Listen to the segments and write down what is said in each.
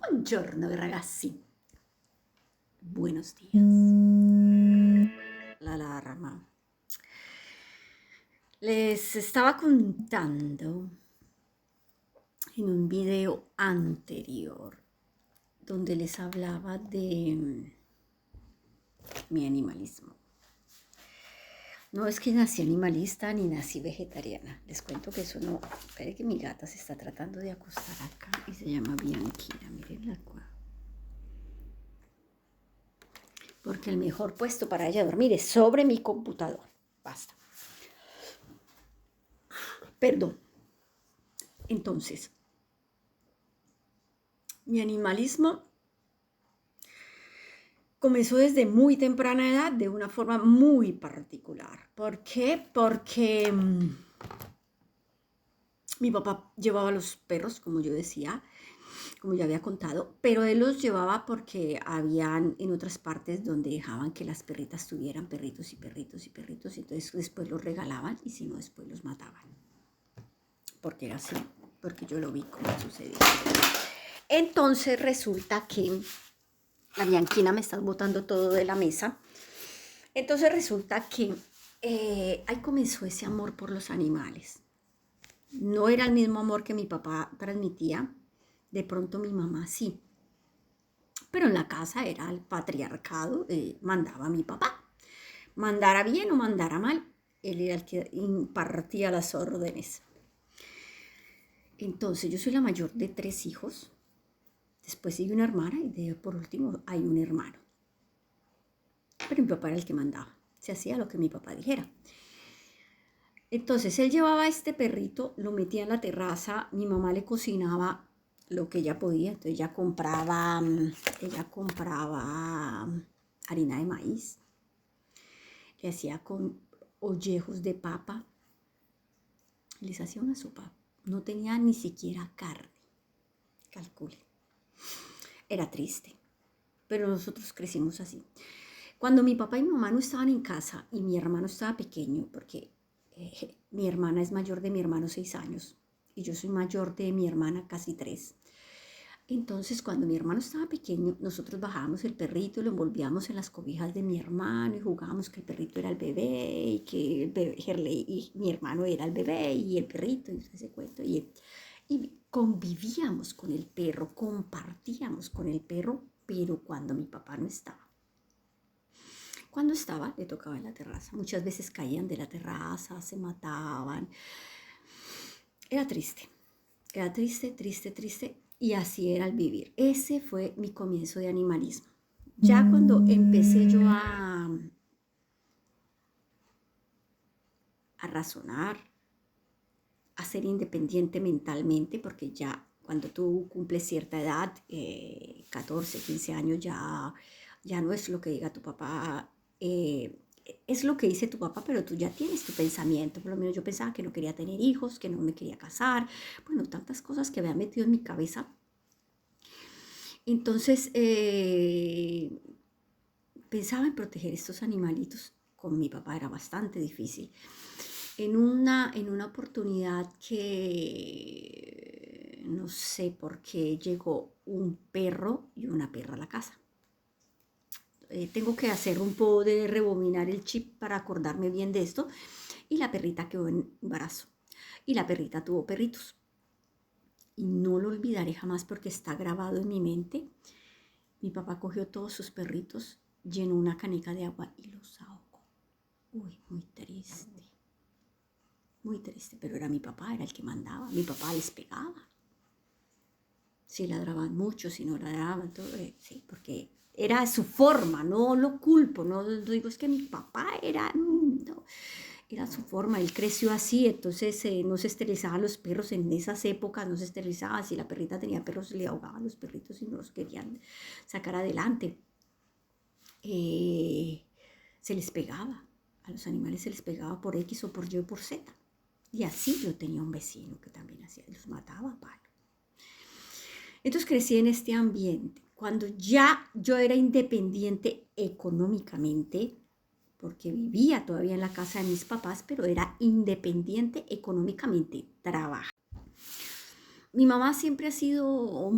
Buongiorno ragazzi, buenos días. La alarma. Les estaba contando en un video anterior donde les hablaba de mi animalismo. No es que nací animalista ni nací vegetariana. Les cuento que eso no... Espere que mi gata se está tratando de acostar acá y se llama Bianquina. Miren la cual. Porque el mejor puesto para ella dormir es sobre mi computador. Basta. Perdón. Entonces, mi animalismo comenzó desde muy temprana edad de una forma muy particular. ¿Por qué? Porque mi papá llevaba los perros, como yo decía, como ya había contado, pero él los llevaba porque habían en otras partes donde dejaban que las perritas tuvieran perritos y perritos y perritos, y entonces después los regalaban y si no, después los mataban. Porque era así, porque yo lo vi como sucedía. Entonces resulta que la Bianquina me está botando todo de la mesa. Entonces resulta que ahí comenzó ese amor por los animales. No era el mismo amor que mi papá transmitía, de pronto mi mamá sí. Pero en la casa era el patriarcado, mandaba mi papá. Mandara bien o mandara mal, él era el que impartía las órdenes. Entonces yo soy la mayor de 3 hijos. Después sigue una hermana y por último hay un hermano. Pero mi papá era el que mandaba. Se hacía lo que mi papá dijera. Entonces él llevaba este perrito, lo metía en la terraza, mi mamá le cocinaba lo que ella podía, entonces ella compraba harina de maíz, le hacía con ollejos de papa, les hacía una sopa, no tenía ni siquiera carne, calcule. Era triste, pero nosotros crecimos así. Cuando mi papá y mi mamá no estaban en casa y mi hermano estaba pequeño, porque mi hermana es mayor de mi hermano 6 años y yo soy mayor de mi hermana casi 3. Entonces, cuando mi hermano estaba pequeño, nosotros bajábamos el perrito, lo envolvíamos en las cobijas de mi hermano y jugábamos que el perrito era el bebé y que el bebé, Herley, y mi hermano era el bebé y el perrito y ese cuento. Y convivíamos con el perro, compartíamos con el perro, pero cuando mi papá no estaba. Cuando estaba, le tocaba en la terraza. Muchas veces caían de la terraza, se mataban. Era triste, triste, triste. Y así era el vivir. Ese fue mi comienzo de animalismo. Ya cuando empecé yo a razonar, a ser independiente mentalmente, porque ya cuando tú cumples cierta edad, 14, 15 años, ya no es lo que diga tu papá, es lo que dice tu papá, pero tú ya tienes tu pensamiento. Por lo menos yo pensaba que no quería tener hijos, que no me quería casar, bueno, tantas cosas que había metido en mi cabeza. Entonces, pensaba en proteger estos animalitos. Con mi papá era bastante difícil. En una oportunidad que no sé por qué llegó un perro y una perra a la casa. Tengo que hacer un poco de rebobinar el chip para acordarme bien de esto. Y la perrita quedó en embarazo. Y la perrita tuvo perritos. Y no lo olvidaré jamás porque está grabado en mi mente. Mi papá cogió todos sus perritos, llenó una caneca de agua y los ahogó. Uy, muy triste, pero era mi papá, era el que mandaba. Mi papá les pegaba. Si ladraban mucho, si no ladraban, todo, sí, porque era su forma, no lo culpo, no digo es que mi papá era, no, era su forma, él creció así, entonces no se esterilizaban los perros en esas épocas, no se esterilizaban, si la perrita tenía perros se le ahogaban los perritos y no los querían sacar adelante. Se les pegaba, a los animales se les pegaba por X o por Y o por Z. Y así yo tenía un vecino que también hacía, los mataba a palo. Entonces crecí en este ambiente. Cuando ya yo era independiente económicamente, porque vivía todavía en la casa de mis papás, pero era independiente económicamente, trabajaba. Mi mamá siempre ha sido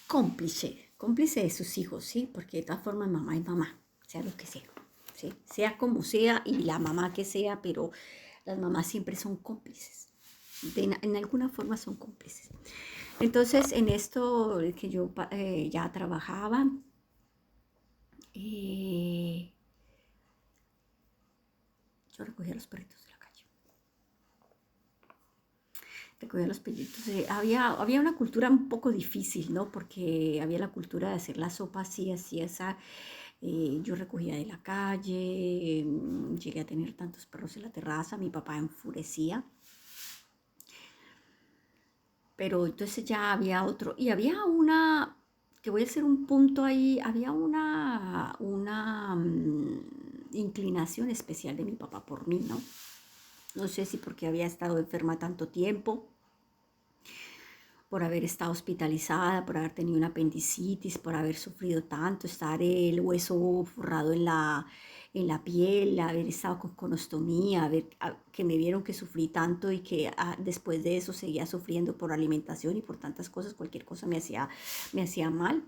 cómplice de sus hijos, ¿sí? Porque de todas formas mamá es mamá, sea lo que sea, ¿sí? Sea como sea y la mamá que sea, pero las mamás siempre son cómplices. En alguna forma son cómplices. Entonces, en esto que yo ya trabajaba, eh, yo recogía los perritos de la calle. Recogía los perritos. Había una cultura un poco difícil, ¿no? Porque había la cultura de hacer la sopa así, así, esa. Yo recogía de la calle, llegué a tener tantos perros en la terraza, mi papá enfurecía. Pero entonces ya había otro, y había que voy a hacer un punto ahí, había una inclinación especial de mi papá por mí, ¿no? No sé si porque había estado enferma tanto tiempo, por haber estado hospitalizada, por haber tenido una apendicitis, por haber sufrido tanto, estar el hueso forrado en la piel, haber estado con conostomía, que me vieron que sufrí tanto y que después de eso seguía sufriendo por alimentación y por tantas cosas, cualquier cosa me hacía mal.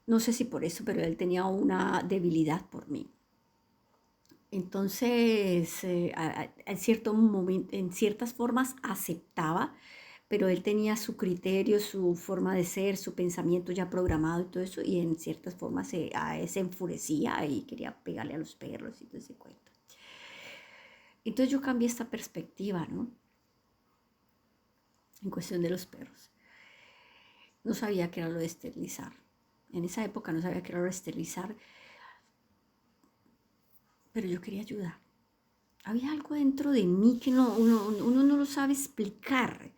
No sé si por eso, pero él tenía una debilidad por mí. Entonces, en cierto momento, en ciertas formas aceptaba, pero él tenía su criterio, su forma de ser, su pensamiento ya programado y todo eso, y en ciertas formas se enfurecía y quería pegarle a los perros y todo ese cuento. Entonces yo cambié esta perspectiva, ¿no? En cuestión de los perros. No sabía qué era lo de esterilizar. En esa época no sabía qué era lo de esterilizar, pero yo quería ayudar. Había algo dentro de mí que uno no lo sabe explicar.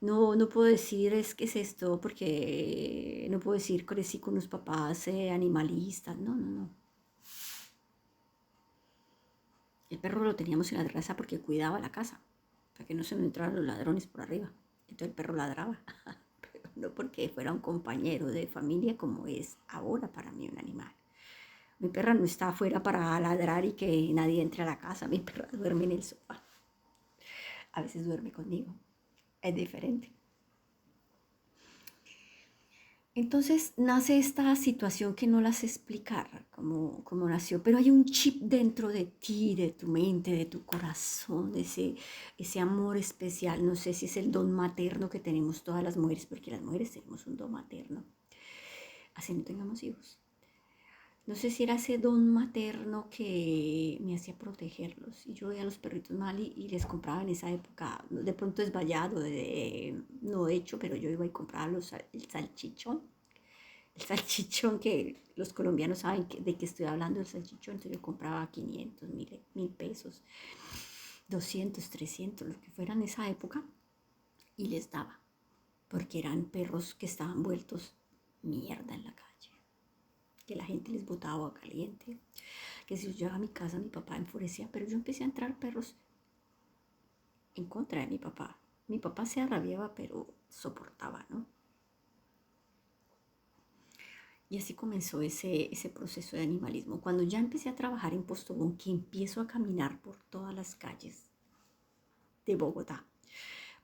No puedo decir es que es esto, porque no puedo decir crecí con unos papás animalistas. No, no, no. El perro lo teníamos en la terraza porque cuidaba la casa, para que no se nos entraran los ladrones por arriba. Entonces el perro ladraba, pero no porque fuera un compañero de familia como es ahora para mí un animal. Mi perra no está afuera para ladrar y que nadie entre a la casa. Mi perra duerme en el sofá. A veces duerme conmigo. Es diferente. Entonces nace esta situación que no la sé explicar cómo nació, pero hay un chip dentro de ti, de tu mente, de tu corazón, ese amor especial. No sé si es el don materno que tenemos todas las mujeres, porque las mujeres tenemos un don materno, así no tengamos hijos. No sé si era ese don materno que me hacía protegerlos. Y yo veía a los perritos mal y les compraba en esa época, de pronto desvallado, no hecho, pero yo iba y compraba el salchichón. El salchichón que los colombianos saben de qué estoy hablando, el salchichón. Entonces yo compraba 500, 1.000 pesos, 200, 300, lo que fuera en esa época, y les daba. Porque eran perros que estaban vueltos mierda en la calle, que la gente les botaba agua caliente, que si yo llegaba a mi casa mi papá enfurecía, pero yo empecé a entrar perros en contra de mi papá. Mi papá se arrabiaba, pero soportaba, ¿no? Y así comenzó ese proceso de animalismo. Cuando ya empecé a trabajar en Postobón, que empiezo a caminar por todas las calles de Bogotá,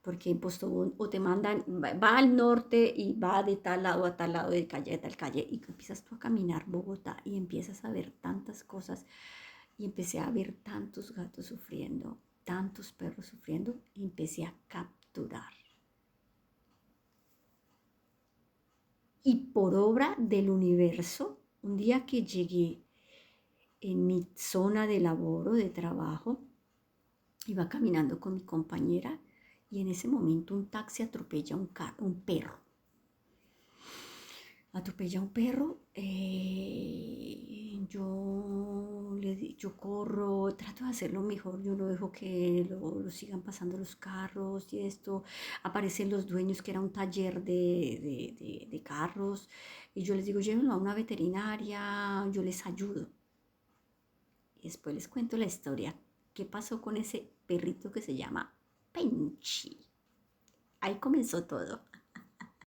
porque en Postobón o te mandan, va al norte y va de tal lado a tal lado, de calle a tal calle, y empiezas tú a caminar Bogotá y empiezas a ver tantas cosas, y empecé a ver tantos gatos sufriendo, tantos perros sufriendo, y empecé a capturar. Y por obra del universo, un día que llegué en mi zona de laboro, de trabajo, iba caminando con mi compañera y en ese momento un taxi atropella un perro. Atropella un perro, yo corro, trato de hacerlo mejor, yo no dejo que lo sigan pasando los carros y esto. Aparecen los dueños, que era un taller de carros, y yo les digo, llévenlo a una veterinaria, yo les ayudo. Y después les cuento la historia. ¿Qué pasó con ese perrito que se llama Penchi? Ahí comenzó todo.